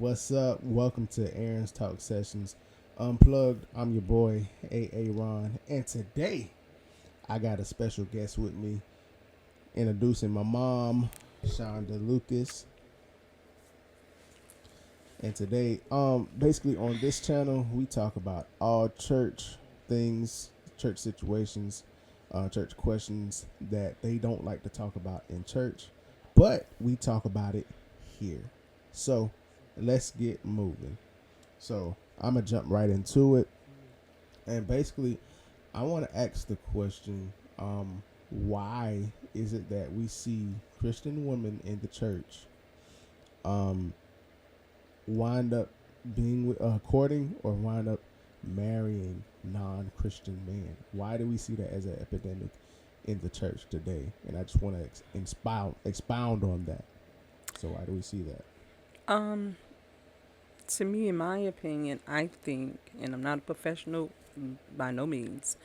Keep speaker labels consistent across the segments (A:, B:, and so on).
A: What's up? Welcome to Aaron's Talk Sessions Unplugged. I'm your boy, A.A. Ron. And today, I got a special guest with me, introducing my mom, Shonda Lucas. And today, basically on this channel, we talk about all church things, church situations, church questions that they don't like to talk about in church, but we talk about it here. So let's get moving. So I'm gonna jump right into it, and basically, I want to ask the question: why is it that we see Christian women in the church um, wind up being courting or wind up marrying non-Christian men? Why do we see that as an epidemic in the church today? And I just want to expound on that. So why do we see that?
B: Um, to me, in my opinion, I think, and I'm not a professional by no means,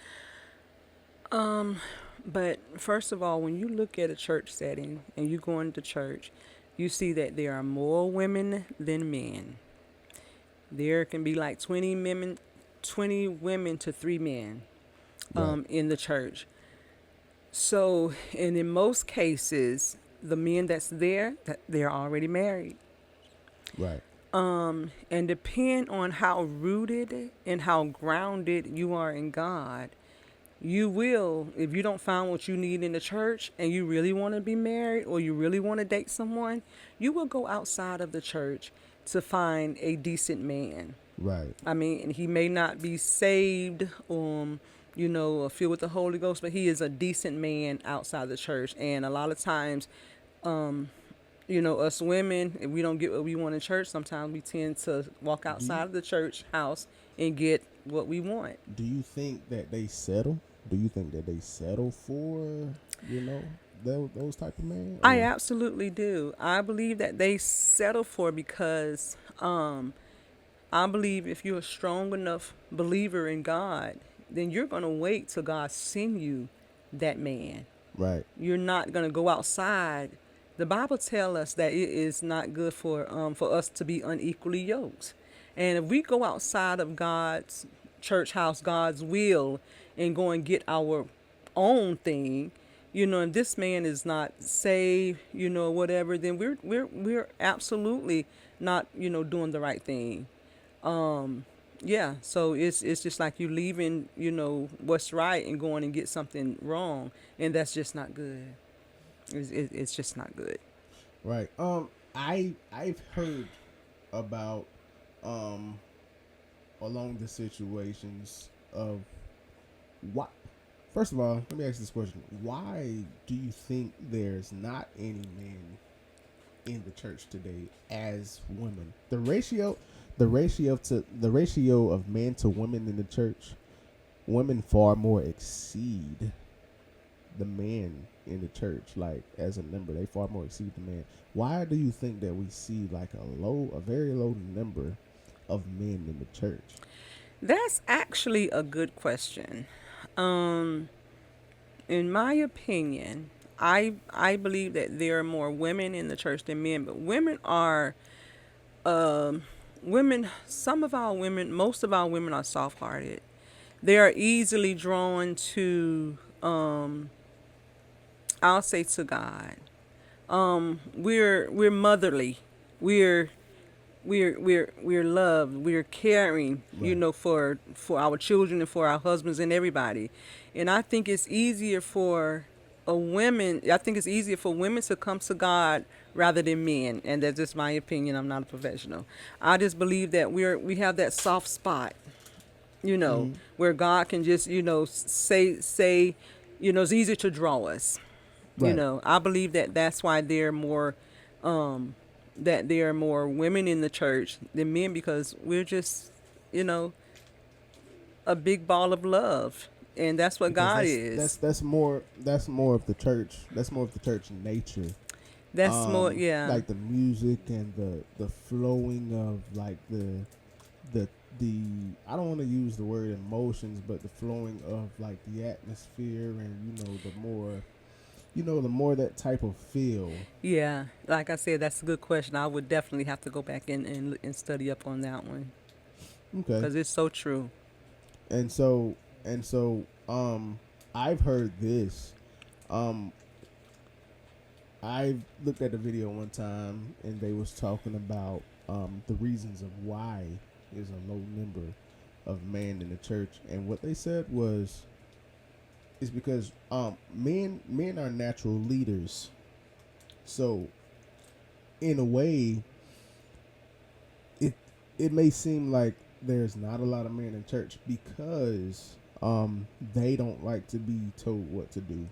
B: um, but first of all, when you look at a church setting and you go into church, you see that there are more women than men. There can be like 20 women to 3 men
A: Right,
B: in the church. So, and in most cases, the men that's there, that they're already married.
A: right,
B: And depend on how rooted and how grounded you are in God, you will, if you don't find what you need in the church and you really want to be married or you really want to date someone, you will go outside of the church to find a decent man.
A: right,
B: I mean, he may not be saved, or filled with the Holy Ghost, but he is a decent man outside the church. And a lot of times, us women, if we don't get what we want in church, sometimes we tend to walk
A: do
B: outside
A: you
B: of the church house and get what we want.
A: do you think that they settle? Do you think that they settle for those type of men?
B: I
A: Or
B: absolutely do. I believe that they settle for because I believe if you're a strong enough believer in God, then you're going to wait till God send you that man.
A: right,
B: You're not going to go outside. The Bible tells us that it is not good for us to be unequally yoked. And if we go outside of God's church house, God's will, and go and get our own thing, and this man is not saved, whatever, then we're absolutely not, doing the right thing. Yeah, so it's just like you leaving, what's right and going and get something wrong, and that's just not good. It's just not good.
A: right. I've heard about um along the situations of what. First of all, let me ask this question: why do you think there's not any men in the church today as women? The ratio of men to women in the church, women far more exceed the men in the church. Like as a number, they far more exceed the man. Why do you think that we see like a very low number of men in the church?
B: That's actually a good question. Um, in my opinion, I believe that there are more women in the church than men, but women. Some of our women, most of our women are soft-hearted. They are easily drawn to, I'll say, to God. We're motherly. We're we're loved. We're caring,
A: Right.
B: for our children and for our husbands and everybody. And I think it's easier for a women. I think it's easier for women to come to God rather than men. And that's just my opinion. I'm not a professional. I just believe that we have that soft spot,
A: Mm-hmm.
B: where God can just, say, it's easier to draw us.
A: Right.
B: I believe that that's why there are more women in the church than men, because we're just, you know, a big ball of love, and that's what
A: Because
B: God
A: that's
B: is.
A: that's that's more that's more of the church. That's more of the church nature.
B: That's more, yeah.
A: Like the music and the flowing of like the the I don't want to use the word emotions, but the flowing of like the atmosphere and the more the more that type of feel.
B: Yeah, like I said, that's a good question. I would definitely have to go back and study up on that one
A: Okay.
B: because it's so true.
A: And so I've heard this. Um I looked at the video one time and they was talking about the reasons of why there's a low number of men in the church, and what they said was is because men are natural leaders. So in a way, it it may seem like there's not a lot of men in church because they don't like to be told what to do,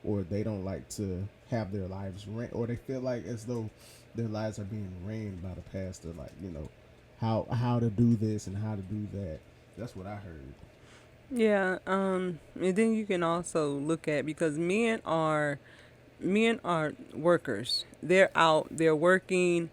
A: or they don't like to have their lives ran, or they feel like as though their lives are being ran by the pastor, like how to do this and how to do that. That's what I heard.
B: Yeah, and then you can also look at because men are workers. They're out, they're working,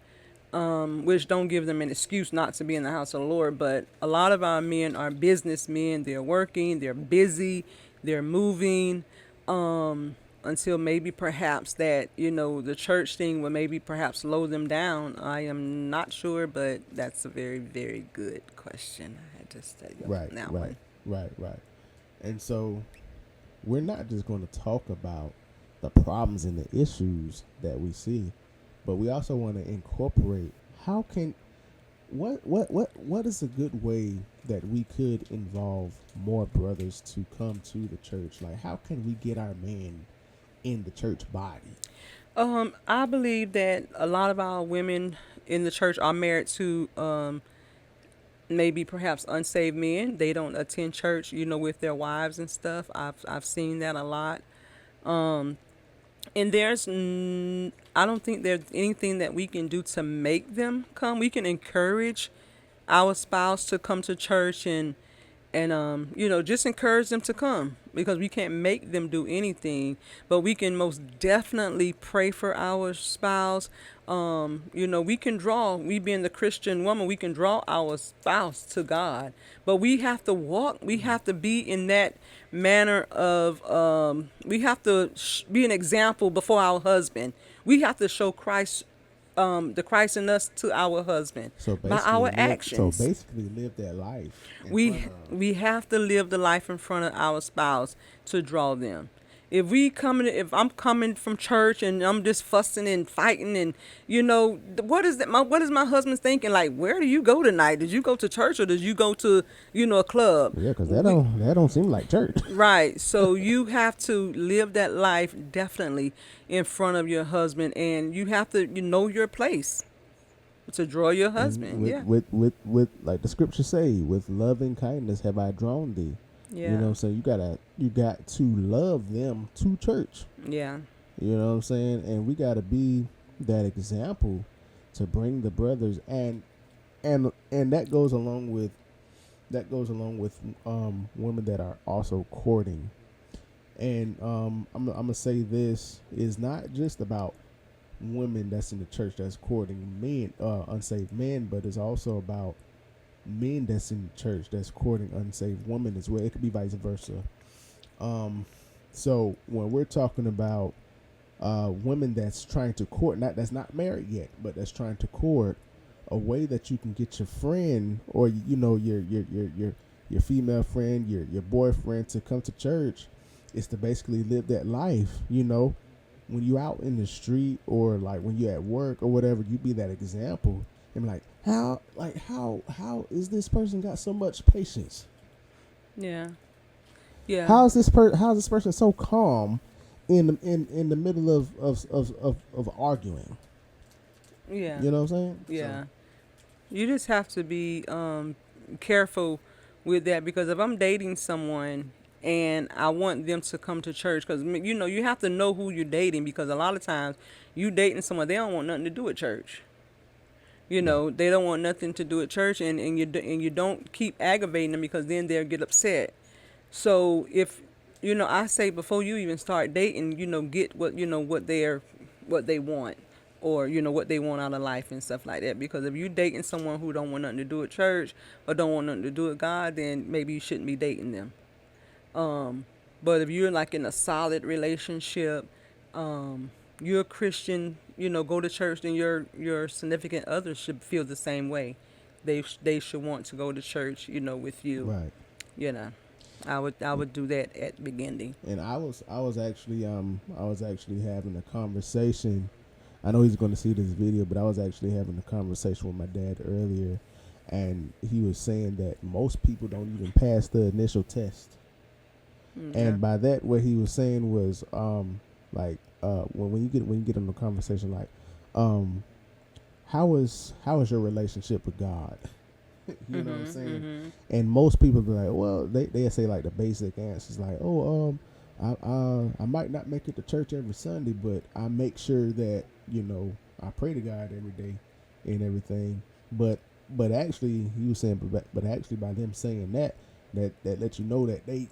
B: which don't give them an excuse not to be in the house of the Lord. But a lot of our men are businessmen. They're working, they're busy, they're moving, until maybe perhaps that, the church thing will maybe perhaps slow them down. I am not sure, but that's a very, very good question. I had to study up
A: Right,
B: on that
A: right,
B: one.
A: right. And so we're not just going to talk about the problems and the issues that we see, but we also want to incorporate how can what is a good way that we could involve more brothers to come to the church? Like, how can we get our men in the church body?
B: I believe that a lot of our women in the church are married to maybe perhaps unsaved men. They don't attend church, with their wives and stuff. I've seen that a lot. And I don't think there's anything that we can do to make them come. We can encourage our spouse to come to church and just encourage them to come because we can't make them do anything, but we can most definitely pray for our spouse. We can draw, we being the Christian woman, we can draw our spouse to God, but we have to walk, we have to be in that manner of we have to be an example before our husband. We have to show Christ, the Christ in us to our husband
A: So
B: by
A: basically,
B: our
A: live. So
B: actions.
A: basically, live that life in front
B: we
A: of.
B: we have to live the life in front of our spouse to draw them. If I'm coming from church and I'm just fussing and fighting and what is that what is my husband thinking, like, where do you go tonight? Did you go to church or did you go to a club?
A: Yeah, because
B: we
A: that don't seem like church.
B: Right. So you have to live that life definitely in front of your husband, and you have to know your place to draw your
A: And
B: husband. Yeah.
A: with like the scriptures say, with loving kindness have I drawn thee.
B: Yeah.
A: So you got to love them to church.
B: Yeah.
A: You know what I'm saying? And we got to be that example to bring the brothers, and that goes along with women that are also courting. And I'm gonna say this is not just about women that's in the church that's courting men, unsaved men, but it's also about men that's in the church that's courting unsaved women as well. It could be vice versa. So when we're talking about women that's trying to court, that's not married yet, but that's trying to court, a way that you can get your friend or your female friend, your boyfriend to come to church is to basically live that life. When you out in the street or like when you're at work or whatever, you be that example and be like, how is this person got so much patience?
B: Yeah. Yeah.
A: How's this person so calm in the middle of arguing?
B: Yeah.
A: You know what I'm saying?
B: Yeah. You just have to be careful with that because if I'm dating someone and I want them to come to church, because you have to know who you're dating, because a lot of times you dating someone, they don't want nothing to do with church. They don't want nothing to do with church, and you don't keep aggravating them because then they'll get upset. So if I say before you even start dating, get what they want, or what they want out of life and stuff like that. Because if you dating someone who don't want nothing to do with church or don't want nothing to do with God, then maybe you shouldn't be dating them. But if you're like in a solid relationship You're a Christian, go to church, then your significant other should feel the same way. They should want to go to church, with you.
A: Right.
B: You know, I would do that at the beginning.
A: And I was actually having a conversation. I know he's going to see this video, but I was actually having a conversation with my dad earlier, and he was saying that most people don't even pass the initial test.
B: Yeah.
A: And by that, what he was saying was, like, when you get in the conversation, like, um, how is your relationship with God? You know what I'm saying? And most people be like, well, they say like the basic answers, like, oh, I might not make it to church every Sunday, but I make sure that I pray to God every day and everything. But actually, he was saying, but actually by them saying that lets you know that they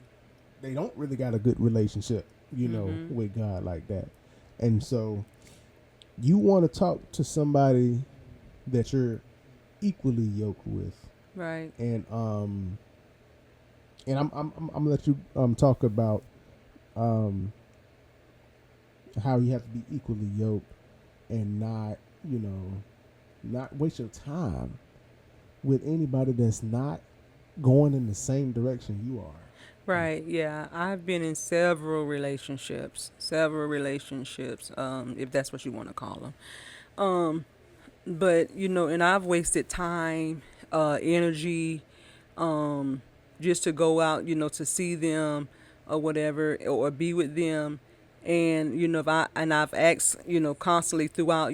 A: don't really got a good relationship, with God like that. And so you want to talk to somebody that you're equally yoked with,
B: Right.
A: and I'm gonna let you talk about um how you have to be equally yoked and not waste your time with anybody that's not going in the same direction you are.
B: Right. Yeah. I've been in several relationships. Several relationships. If that's what you want to call them. But and I've wasted time, energy, um, just to go out, to see them or whatever, or be with them. And if I've asked, constantly throughout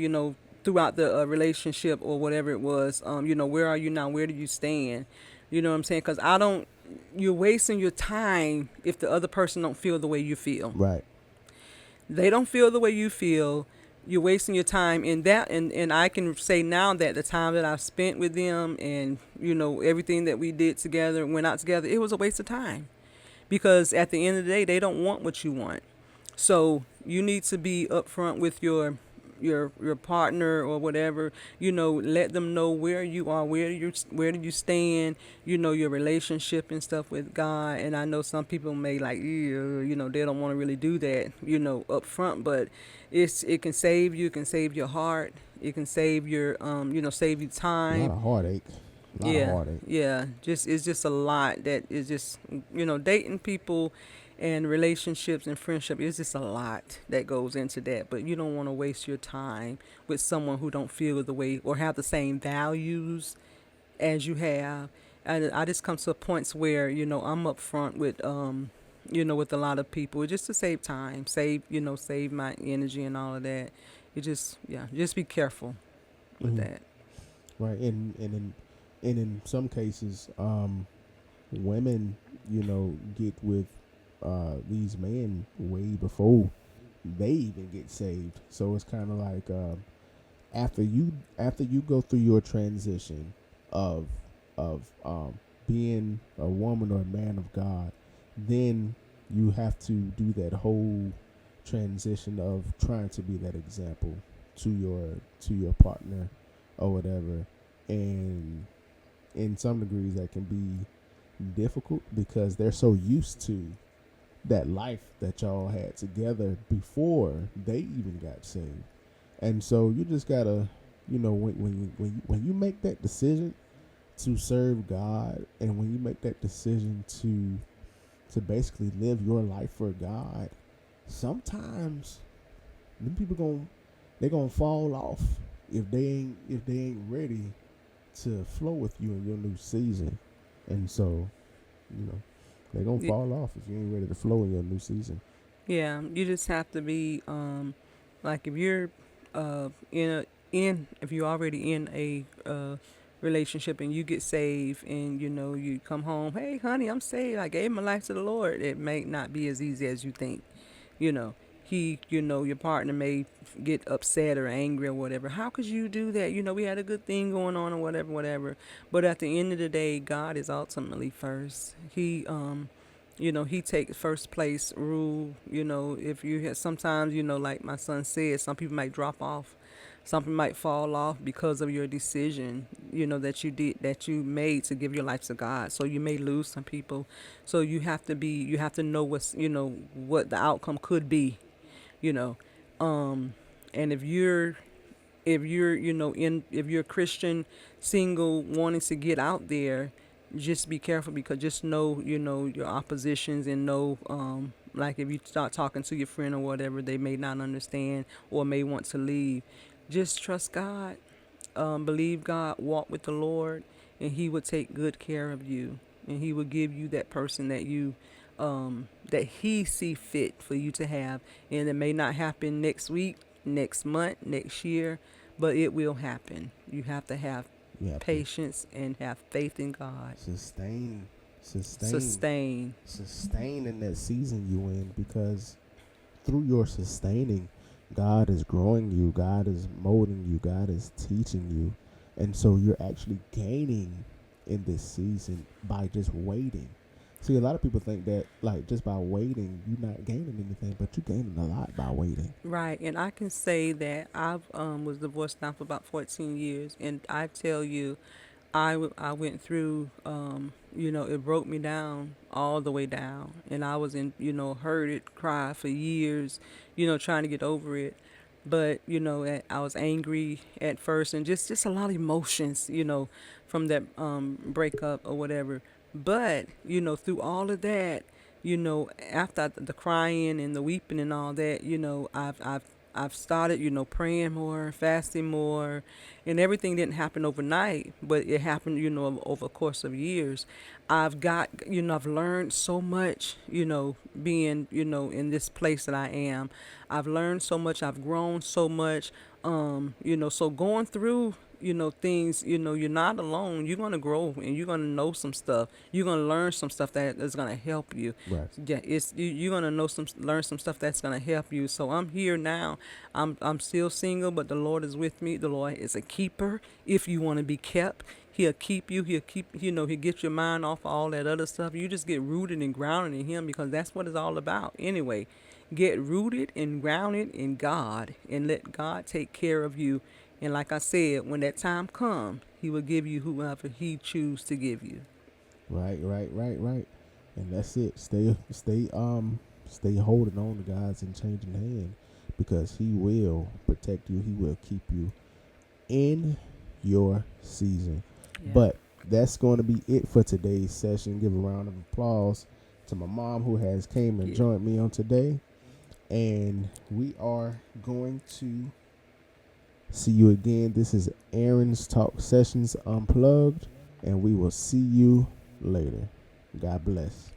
B: the relationship or whatever it was, where are you now? Where do you stand? You know what I'm saying? Because I don't. You're wasting your time if the other person don't feel the way you feel.
A: Right.
B: They don't feel the way you feel. You're wasting your time in that, and I can say now that the time that I've spent with them, and everything that we did together, went out together, it was a waste of time, because at the end of the day they don't want what you want. So you need to be upfront with your partner or whatever. Let them know where you are, where do you stand, your relationship and stuff with God. And I know some people may like, "Ew," they don't want to really do that, up front, but it can save you, it can save your heart, it can save your save you
A: A lot
B: time.
A: of heartache. A lot of
B: Yeah,
A: heartache.
B: yeah. Just it's just a lot that is just dating people and relationships and friendship. It's just a lot that goes into that. But you don't want to waste your time with someone who don't feel the way or have the same values as you have. And I just come to points where I'm upfront with with a lot of people just to save time, save my energy and all of that. You just be careful with
A: Hmm.
B: that.
A: Right. And in some cases, women, get with these men way before they even get saved. So it's kind of like after you go through your transition of being a woman or a man of God, then you have to do that whole transition of trying to be that example to your partner or whatever. And in some degrees that can be difficult because they're so used to that life that y'all had together before they even got saved. And so you just gotta, when you make that decision to serve God, and when you make that decision to basically live your life for God, sometimes them people they're gonna fall off if they ain't ready to flow with you in your new season. And so, they're gonna fall off if you ain't ready to flow in your new season.
B: Yeah, you just have to be like if you're if you're already in a relationship and you get saved and you come home, hey honey, I'm saved. I gave my life to the Lord. It may not be as easy as you think. You know, your partner may get upset or angry or whatever. How could you do that? We had a good thing going on or whatever, whatever. But at the end of the day, God is ultimately first. He takes first place rule. If you have sometimes, like my son said, some people might drop off, some people might fall off because of your decision, that you made to give your life to God. So you may lose some people. So you have to know what the outcome could be, you know. And if you're if you're a Christian single wanting to get out there, just be careful, because just know your oppositions, and know like if you start talking to your friend or whatever, they may not understand or may want to leave. Just trust God, believe God, walk with the Lord, and He will take good care of you, and He will give you that person that He see fit for you to have. And it may not happen next week, next month, next year, but it will happen. You have to have
A: You have to
B: patience and have faith in God.
A: sustain,
B: Sustain.
A: sustain in that season you in, because through your sustaining, God is growing you, God is molding you, God is teaching you. And so you're actually gaining in this season by just waiting. See, a lot of people think that like just by waiting, you're not gaining anything, but you're gaining a lot by waiting.
B: Right, and I can say that I've was divorced now for about 14 years, and I tell you, I went through, it broke me down all the way down, and I was in, hurted, cry for years, trying to get over it. But I was angry at first, and just a lot of emotions, from that breakup or whatever. But through all of that, after the crying and the weeping and all that, I've started, praying more, fasting more, and everything didn't happen overnight, but it happened, over a course of years. I've learned so much, being, in this place that I am. I've learned so much. I've grown so much. So going through, things, you're not alone. You're going to grow, and you're going to know some stuff. You're going to learn some stuff that is going to help you.
A: Right.
B: Yeah, you're going to learn some stuff that's going to help you. So I'm here now. I'm still single, but the Lord is with me. The Lord is a keeper. If you want to be kept, He'll keep you. He'll get your mind off all that other stuff. You just get rooted and grounded in Him, because that's what it's all about anyway. Get rooted and grounded in God, and let God take care of you. And like I said, when that time comes, He will give you whoever He choose to give you.
A: Right. And that's it. Stay holding on to God's unchanging hand, because He will protect you. He will keep you in your season.
B: Yeah.
A: But that's going to be it for today's session. Give a round of applause to my mom, who has came and
B: Yeah.
A: joined me on today. And we are going to see you again. This is Aaron's Talk Sessions Unplugged, and we will see you later. God bless.